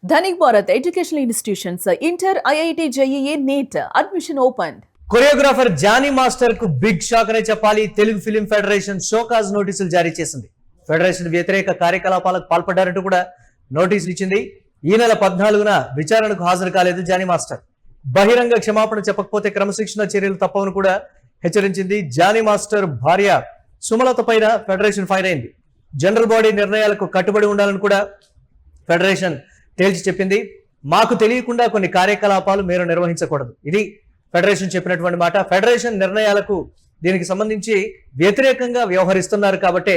Dhanik Bharat Educational Institutions, Inter, IIT, JEE, NEET, admission opened. Choreographer Jani master కు big shock అనే చెప్పాలి. Telugu film federation show cause నోటీసులు జారీ చేసింది. ఫెడరేషన్ వ్యతిరేక కార్యకలాపాలకు పాల్పడ్డారంటూ కూడా నోటీసులు ఇచ్చింది. ఈ నెల 14న విచారణకు హాజరు కాలేదు జానీ మాస్టర్. బహిరంగ క్షమాపణ చెప్పకపోతే క్రమశిక్షణ చర్యలు తప్పవని కూడా హెచ్చరించింది. జానీ మాస్టర్ భార్య సుమలత పైన ఫెడరేషన్ ఫైర్ అయింది. జనరల్ బాడీ నిర్ణయాలకు కట్టుబడి ఉండాలని కూడా ఫెడరేషన్ తేల్చి చెప్పింది. మాకు తెలియకుండా కొన్ని కార్యకలాపాలు మీరు నిర్వహించకూడదు, ఇది ఫెడరేషన్ చెప్పినటువంటి మాట. ఫెడరేషన్ నిర్ణయాలకు దీనికి సంబంధించి వ్యతిరేకంగా వ్యవహరిస్తున్నారు కాబట్టి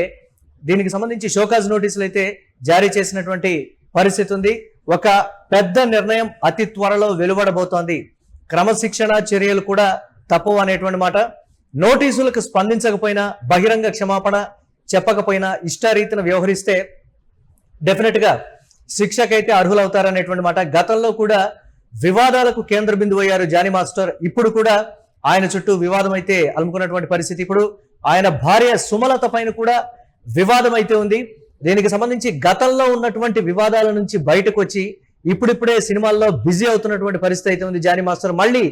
దీనికి సంబంధించి షోకాజ్ నోటీసులు అయితే జారీ చేసినటువంటి పరిస్థితి ఉంది. ఒక పెద్ద నిర్ణయం అతి త్వరలో వెలువడబోతోంది. క్రమశిక్షణ చర్యలు కూడా తప్పవు అనేటువంటి మాట. నోటీసులకు స్పందించకపోయినా, బహిరంగ క్షమాపణ చెప్పకపోయినా, ఇష్టారీతిన వ్యవహరిస్తే డెఫినెట్ గా శిక్షకైతే అర్హులవుతారనేటువంటి మాట. గతంలో కూడా వివాదాలకు కేంద్ర బిందువు అయ్యారు జానీ మాస్టర్. ఇప్పుడు కూడా ఆయన చుట్టూ వివాదం అయితే అలుముకున్నటువంటి పరిస్థితి. ఇప్పుడు ఆయన భార్య సుమలత పైన కూడా వివాదం అయితే ఉంది. దీనికి సంబంధించి గతంలో ఉన్నటువంటి వివాదాల నుంచి బయటకు వచ్చి ఇప్పుడిప్పుడే సినిమాల్లో బిజీ అవుతున్నటువంటి పరిస్థితి అయితే ఉంది జానీ మాస్టర్. మళ్ళీ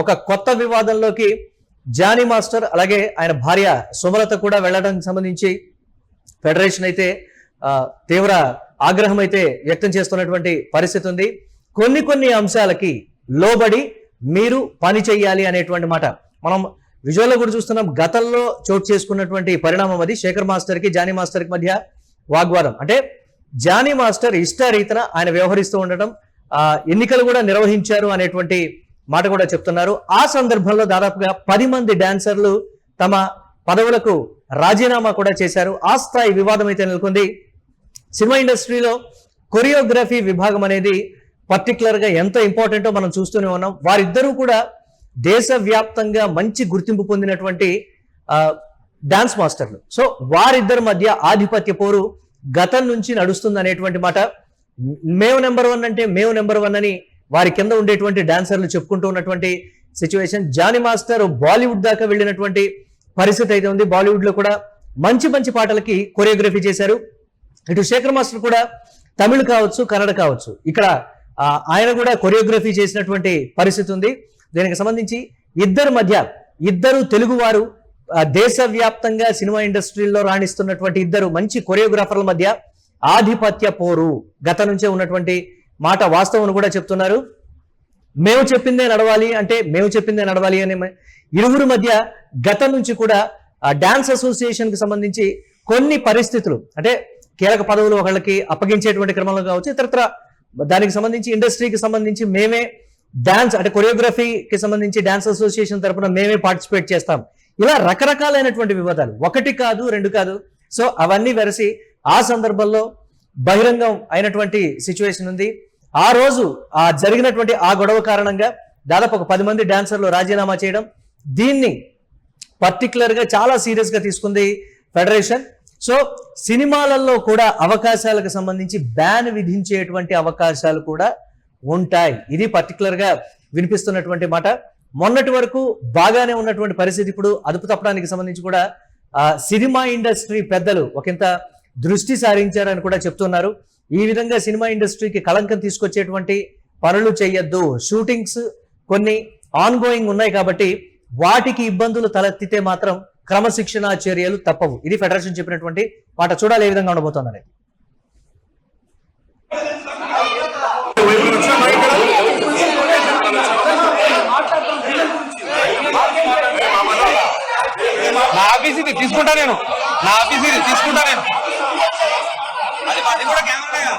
ఒక కొత్త వివాదంలోకి జానీ మాస్టర్ అలాగే ఆయన భార్య సుమలత కూడా వెళ్ళడానికి సంబంధించి ఫెడరేషన్ అయితే తీవ్ర ఆగ్రహం అయితే వ్యక్తం చేస్తున్నటువంటి పరిస్థితి ఉంది. కొన్ని అంశాలకి లోబడి మీరు పని చేయాలి అనేటువంటి మాట మనం విజువల్లో కూడా చూస్తున్నాం. గతంలో చోటు చేసుకున్నటువంటి పరిణామం అది. శేఖర్ మాస్టర్ కి జానీ మాస్టర్ కి మధ్య వాగ్వాదం. అంటే జానీ మాస్టర్ ఇష్టారీతన ఆయన వ్యవహరిస్తూ ఉండటం, ఎన్నికలు కూడా నిర్వహించారు అనేటువంటి మాట కూడా చెప్తున్నారు. ఆ సందర్భంలో దాదాపుగా 10 మంది డాన్సర్లు తమ పదవులకు రాజీనామా కూడా చేశారు. ఆ స్థాయి వివాదం అయితే నెలకొంది. సినిమా ఇండస్ట్రీలో కొరియోగ్రఫీ విభాగం అనేది పర్టికులర్ గా ఎంత ఇంపార్టెంటో మనం చూస్తూనే ఉన్నాం. వారిద్దరూ కూడా దేశవ్యాప్తంగా మంచి గుర్తింపు పొందినటువంటి డాన్స్ మాస్టర్లు. సో వారిద్దరి మధ్య ఆధిపత్య పోరు గతం నుంచి నడుస్తుంది అనేటువంటి మాట. మేము నెంబర్ 1 అంటే మేము నెంబర్ 1 అని వారి కింద ఉండేటువంటి డాన్సర్లు చెప్పుకుంటూ ఉన్నటువంటి సిచ్యువేషన్. జానీ మాస్టర్ బాలీవుడ్ దాకా వెళ్ళినటువంటి పరిస్థితి అయితే ఉంది. బాలీవుడ్ లో కూడా మంచి పాటలకి కొరియోగ్రఫీ చేశారు. ఇటు శేఖర్ మాస్టర్ కూడా తమిళ్ కావచ్చు, కన్నడ కావచ్చు, ఇక్కడ ఆయన కూడా కొరియోగ్రఫీ చేసినటువంటి పరిస్థితి ఉంది. దీనికి సంబంధించి ఇద్దరు తెలుగు వారు దేశవ్యాప్తంగా సినిమా ఇండస్ట్రీలో రాణిస్తున్నటువంటి ఇద్దరు మంచి కొరియోగ్రాఫర్ల మధ్య ఆధిపత్య పోరు గత నుంచే ఉన్నటువంటి మాట వాస్తవం కూడా చెప్తున్నారు. మేము చెప్పిందే నడవాలి అంటే మేము చెప్పిందే నడవాలి అనే ఇరువురు మధ్య గత నుంచి కూడా డాన్స్ అసోసియేషన్ కి సంబంధించి కొన్ని పరిస్థితులు, అంటే కీలక పదవులు ఒకళ్ళకి అప్పగించేటువంటి క్రమంలో కావచ్చు, ఇతరత్ర దానికి సంబంధించి ఇండస్ట్రీకి సంబంధించి మేమే డాన్స్ అంటే కొరియోగ్రఫీకి సంబంధించి డాన్స్ అసోసియేషన్ తరఫున మేమే పార్టిసిపేట్ చేస్తాం, ఇలా రకరకాలైనటువంటి వివాదాలు, 1 కాదు 2 కాదు. సో అవన్నీ వెరసి ఆ సందర్భంలో బహిరంగం అయినటువంటి సిచ్యువేషన్ ఉంది. ఆ రోజు జరిగినటువంటి ఆ గొడవ కారణంగా దాదాపు ఒక 10 మంది డాన్సర్లు రాజీనామా చేయడం, దీన్ని పర్టికులర్ గా చాలా సీరియస్ గా తీసుకుంది ఫెడరేషన్. సో సినిమాలలో కూడా అవకాశాలకు సంబంధించి బ్యాన్ విధించేటువంటి అవకాశాలు కూడా ఉంటాయి, ఇది పర్టికులర్ గా వినిపిస్తున్నటువంటి మాట. మొన్నటి వరకు బాగానే ఉన్నటువంటి పరిస్థితి ఇప్పుడు అదుపు తప్పడానికి సంబంధించి కూడా సినిమా ఇండస్ట్రీ పెద్దలు ఒకంత దృష్టి సారించారని కూడా చెప్తున్నారు. ఈ విధంగా సినిమా ఇండస్ట్రీకి కళంకం తీసుకొచ్చేటువంటి పనులు చేయొద్దు, షూటింగ్స్ కొన్ని ఆన్ గోయింగ్ ఉన్నాయి కాబట్టి వాటికి ఇబ్బందులు తలెత్తితే మాత్రం క్రమశిక్షణ చర్యలు తప్పవు, ఇది ఫెడరేషన్ చెప్పినటువంటి మాట. చూడాలి ఏ విధంగా ఉండబోతుంది అనేది. నా ఆఫీస్ ఇది తీసుకుంటా నేను అది కూడా కెమెరా.